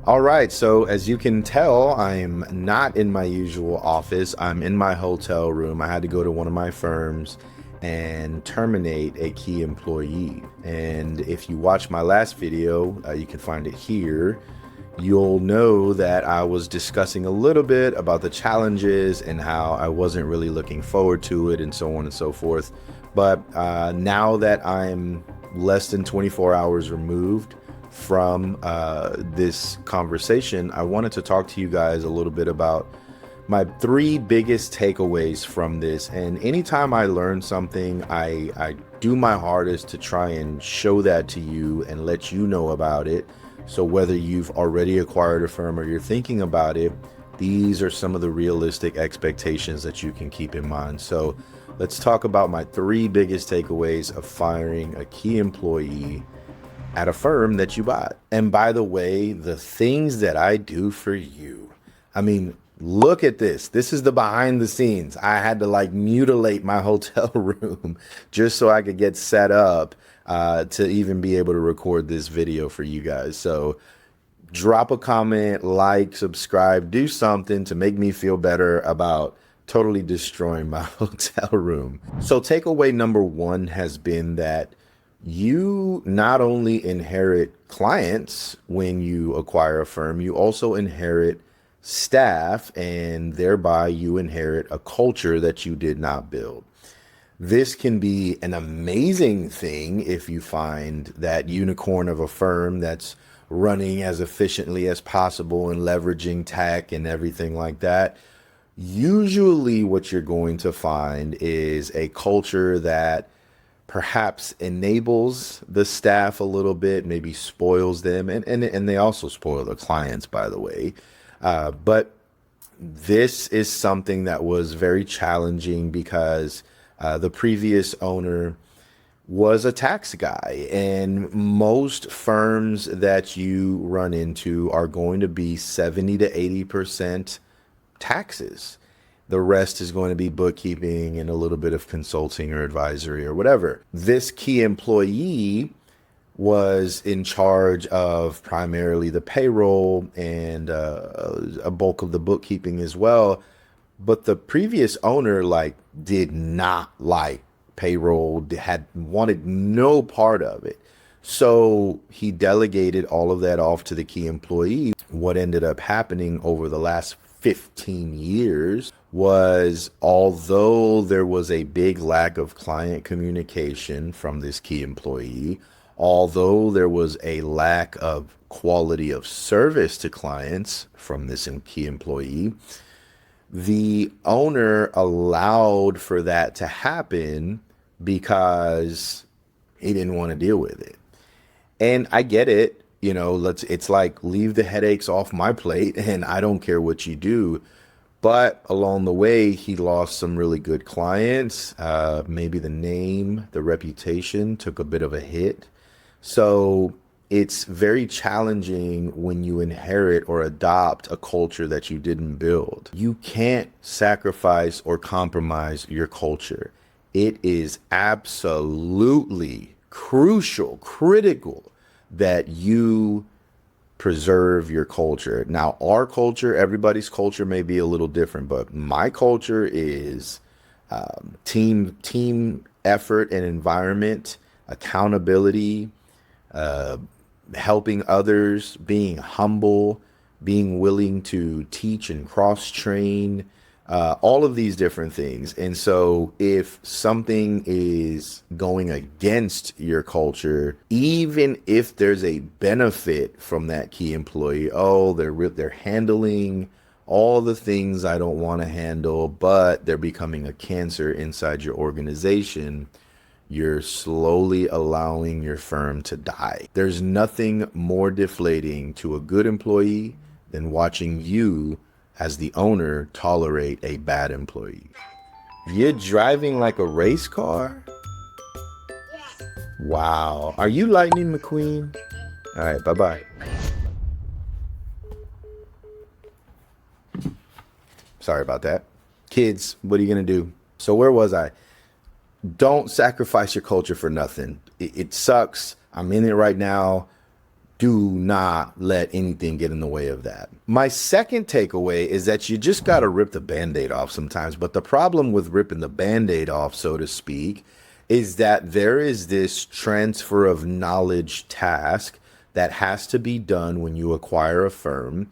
All right, so as you can tell, I'm not in my usual office. I'm in my hotel room. I had to go to one of my firms and terminate a key employee. And if you watch my last video, you can find it here. You'll know that I was discussing a little bit about the challenges and how I wasn't really looking forward to it and so on and so forth. But now that I'm less than 24 hours removed from this conversation, I wanted to talk to you guys a little bit about my three biggest takeaways from this. And anytime I learn something, I do my hardest to try and show that to you and let you know about it. So whether you've already acquired a firm or you're thinking about it, these are some of the realistic expectations that you can keep in mind. So let's talk about my three biggest takeaways of firing a key employee at a firm that you bought. And by the way, the things that I do for you, I mean, look at this. This is the behind the scenes. I had to like mutilate my hotel room just so I could get set up to even be able to record this video for you guys. So drop a comment, like, subscribe, do something to make me feel better about totally destroying my hotel room. So takeaway number one has been that you not only inherit clients when you acquire a firm, you also inherit staff, and thereby you inherit a culture that you did not build. This can be an amazing thing if you find that unicorn of a firm that's running as efficiently as possible and leveraging tech and everything like that. Usually what you're going to find is a culture that perhaps enables the staff a little bit, maybe spoils them, and they also spoil the clients, by the way. But this is something that was very challenging because the previous owner was a tax guy, and most firms that you run into are going to be 70 to 80% taxes. The rest is going to be bookkeeping and a little bit of consulting or advisory or whatever. This key employee was in charge of primarily the payroll and a bulk of the bookkeeping as well. But the previous owner did not like payroll, had wanted no part of it. So he delegated all of that off to the key employee. What ended up happening over the last 15 years was, although there was a big lack of client communication from this key employee, although there was a lack of quality of service to clients from this key employee, the owner allowed for that to happen because he didn't want to deal with it. And I get it. It's like, leave the headaches off my plate and I don't care what you do. But along the way, he lost some really good clients. Maybe the name, the reputation took a bit of a hit. So it's very challenging when you inherit or adopt a culture that you didn't build. You can't sacrifice or compromise your culture. It is absolutely crucial, critical that you preserve your culture. Now, our culture, everybody's culture may be a little different, but my culture is team effort and environment, accountability, helping others, being humble, being willing to teach and cross-train, all of these different things. And so if something is going against your culture, even if there's a benefit from that key employee, they're handling all the things I don't want to handle, but they're becoming a cancer inside your organization, you're slowly allowing your firm to die. There's nothing more deflating to a good employee than watching you as the owner tolerate a bad employee. You're driving like a race car? Wow. Are you Lightning McQueen? All right, bye-bye. Sorry about that. Kids, what are you going to do? So where was I? Don't sacrifice your culture for nothing. It sucks. I'm in it right now. Do not let anything get in the way of that. My second takeaway is that you just got to rip the band-aid off sometimes. But the problem with ripping the band-aid off, so to speak, is that there is this transfer of knowledge task that has to be done when you acquire a firm.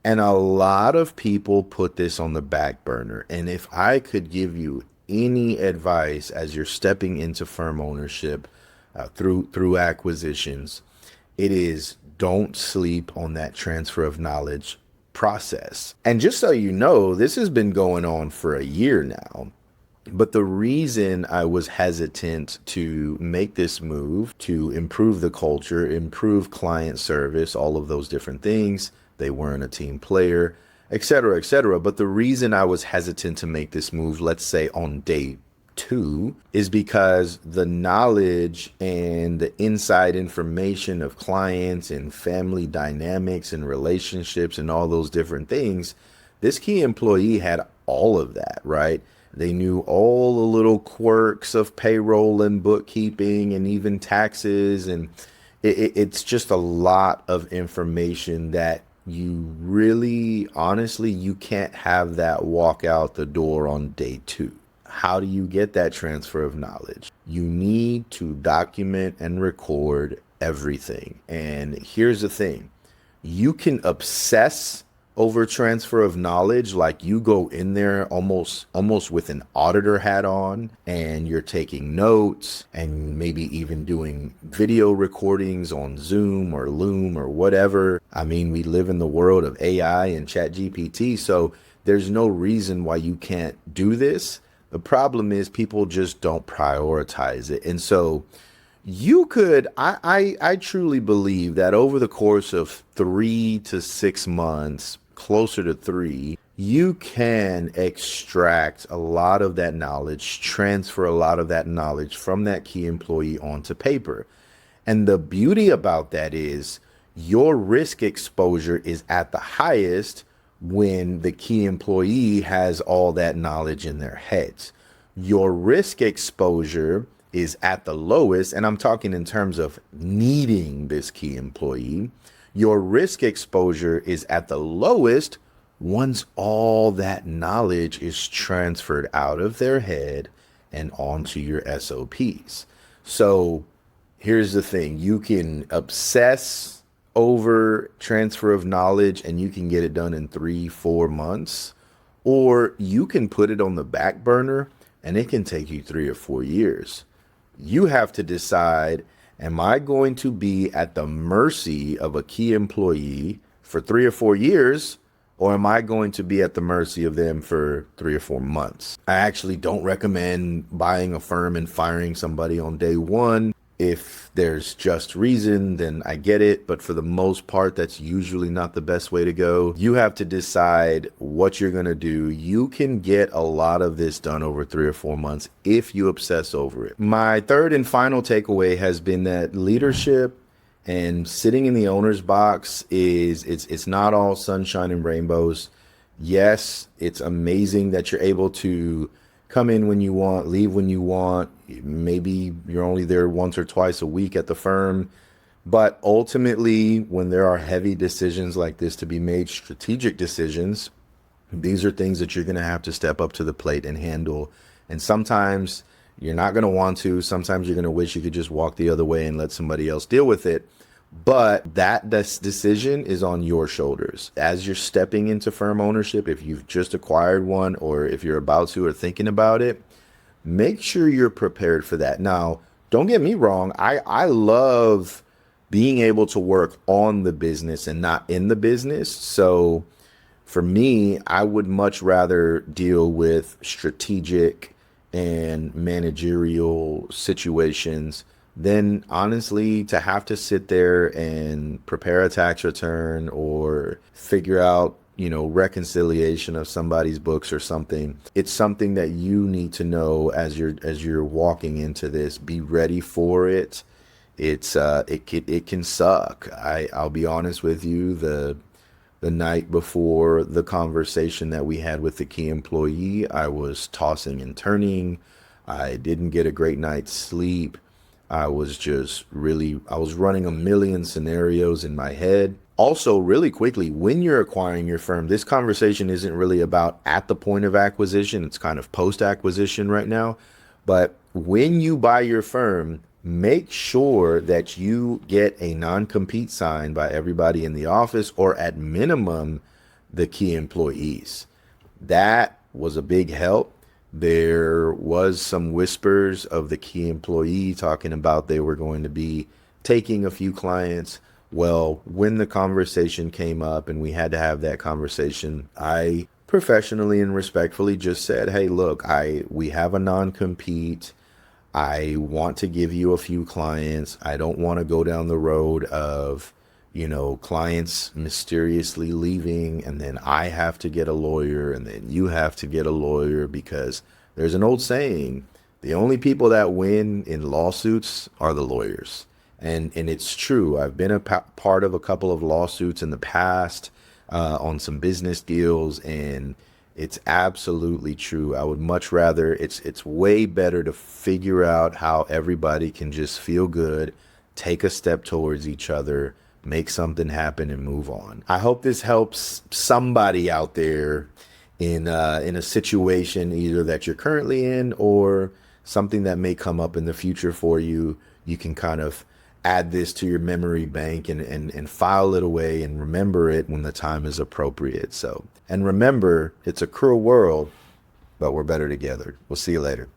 And a lot of people put this on the back burner. And if I could give you any advice as you're stepping into firm ownership through acquisitions, it is don't sleep on that transfer of knowledge process. And just so you know, this has been going on for a year now. But the reason I was hesitant to make this move to improve the culture, improve client service, all of those different things, they weren't a team player, et cetera, et cetera. But the reason I was hesitant to make this move, let's say on day two, is because the knowledge and the inside information of clients and family dynamics and relationships and all those different things, this key employee had all of that, right? They knew all the little quirks of payroll and bookkeeping and even taxes. And it's just a lot of information that you really, honestly, you can't have that walk out the door on day two. How do you get that transfer of knowledge? You need to document and record everything. And here's the thing. You can obsess over transfer of knowledge, like you go in there almost with an auditor hat on, and you're taking notes and maybe even doing video recordings on Zoom or Loom or whatever. I mean, we live in the world of AI and ChatGPT, so there's no reason why you can't do this. The problem is people just don't prioritize it. And so you could, I truly believe that over the course of 3 to 6 months, closer to 3, you can extract a lot of that knowledge, transfer a lot of that knowledge from that key employee onto paper. And the beauty about that is your risk exposure is at the highest when the key employee has all that knowledge in their heads. Your risk exposure is at the lowest, and I'm talking in terms of needing this key employee. Your risk exposure is at the lowest once all that knowledge is transferred out of their head and onto your SOPs. So here's the thing. You can obsess over transfer of knowledge and you can get it done in 3-4 months, or you can put it on the back burner and it can take you 3 or 4 years. You have to decide, am I going to be at the mercy of a key employee for 3 or 4 years, or am I going to be at the mercy of them for 3 or 4 months? I actually don't recommend buying a firm and firing somebody on day one. If there's just reason, then I get it. But for the most part, that's usually not the best way to go. You have to decide what you're going to do. You can get a lot of this done over 3 or 4 months if you obsess over it. My third and final takeaway has been that leadership and sitting in the owner's box it's not all sunshine and rainbows. Yes, it's amazing that you're able to come in when you want, leave when you want. Maybe you're only there once or twice a week at the firm. But ultimately, when there are heavy decisions like this to be made, strategic decisions, these are things that you're going to have to step up to the plate and handle. And sometimes you're not going to want to. Sometimes you're going to wish you could just walk the other way and let somebody else deal with it. But that decision is on your shoulders. As you're stepping into firm ownership, if you've just acquired one or if you're about to or thinking about it, make sure you're prepared for that. Now, don't get me wrong. I love being able to work on the business and not in the business. So for me, I would much rather deal with strategic and managerial situations than honestly to have to sit there and prepare a tax return or figure out, reconciliation of somebody's books or something. It's something that you need to know as you're walking into this. Be ready for it. It can suck. I'll be honest with you. The night before the conversation that we had with the key employee, I was tossing and turning. I didn't get a great night's sleep. I was running a million scenarios in my head. Also, really quickly, when you're acquiring your firm, this conversation isn't really about at the point of acquisition. It's kind of post acquisition right now. But when you buy your firm, make sure that you get a non compete signed by everybody in the office, or at minimum, the key employees. That was a big help. There was some whispers of the key employee talking about they were going to be taking a few clients. Well, when the conversation came up and we had to have that conversation, I professionally and respectfully just said, "Hey, look, I we have a non-compete. I want to give you a few clients. I don't want to go down the road of, clients mysteriously leaving and then I have to get a lawyer and then you have to get a lawyer, because there's an old saying, the only people that win in lawsuits are the lawyers." And it's true. I've been a part of a couple of lawsuits in the past on some business deals, and it's absolutely true. I would much rather, it's way better to figure out how everybody can just feel good, take a step towards each other, make something happen, and move on. I hope this helps somebody out there in a situation either that you're currently in or something that may come up in the future for you. You can kind of add this to your memory bank and file it away and remember it when the time is appropriate. So, and remember, it's a cruel world, but we're better together. We'll see you later.